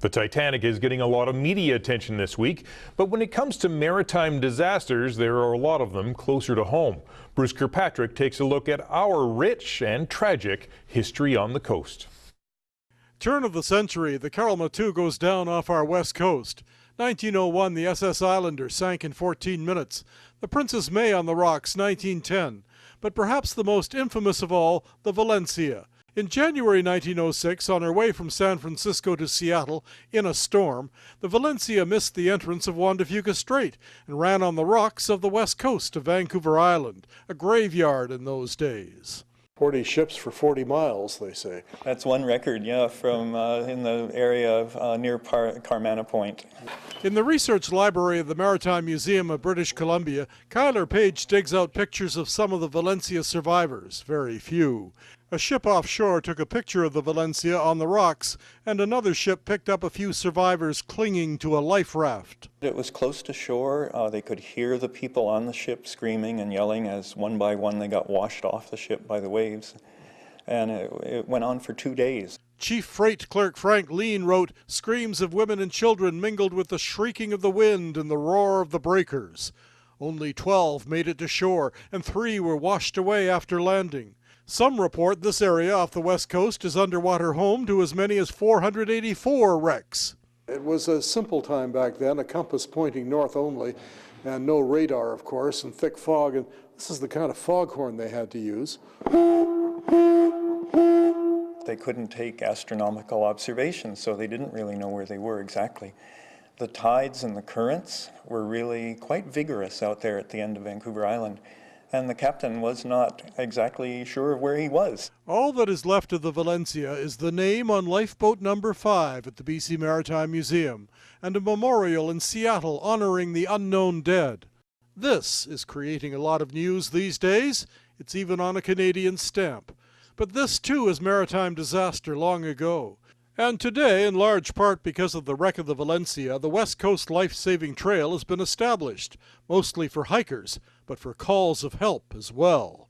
The Titanic is getting a lot of media attention this week, but when it comes to maritime disasters, there are a lot of them closer to home. Bruce Kirkpatrick takes a look at our rich and tragic history on the coast. Turn of the century, the Kalamazoo goes down off our west coast. 1901, the SS Islander sank in 14 minutes. The Princess May on the rocks, 1910. But perhaps the most infamous of all, the Valencia. In January 1906, on her way from San Francisco to Seattle in a storm, the Valencia missed the entrance of Juan de Fuca Strait and ran on the rocks of the west coast of Vancouver Island, a graveyard in those days. 40 ships for 40 miles, they say. That's one record, yeah, from in the area of near Carmana Point. In the research library of the Maritime Museum of British Columbia, Kyler Page digs out pictures of some of the Valencia survivors, very few. A ship offshore took a picture of the Valencia on the rocks, and another ship picked up a few survivors clinging to a life raft. It was close to shore. They could hear the people on the ship screaming and yelling as one by one they got washed off the ship by the waves. And it went on for 2 days. Chief Freight Clerk Frank Lean wrote, "Screams of women and children mingled with the shrieking of the wind and the roar of the breakers. Only 12 made it to shore, and 3 were washed away after landing. Some report this area off the west coast is underwater home to as many as 484 wrecks." It was a simple time back then, a compass pointing north only, and no radar, of course, and thick fog, and this is the kind of foghorn they had to use. They couldn't take astronomical observations, so they didn't really know where they were exactly. The tides and the currents were really quite vigorous out there at the end of Vancouver Island, and the captain was not exactly sure of where he was. All that is left of the Valencia is the name on lifeboat number 5 at the BC Maritime Museum, and a memorial in Seattle honoring the unknown dead. This is creating a lot of news these days. It's even on a Canadian stamp. But this too is maritime disaster long ago. And today, in large part because of the wreck of the Valencia, the West Coast Life-Saving Trail has been established, mostly for hikers, but for calls of help as well.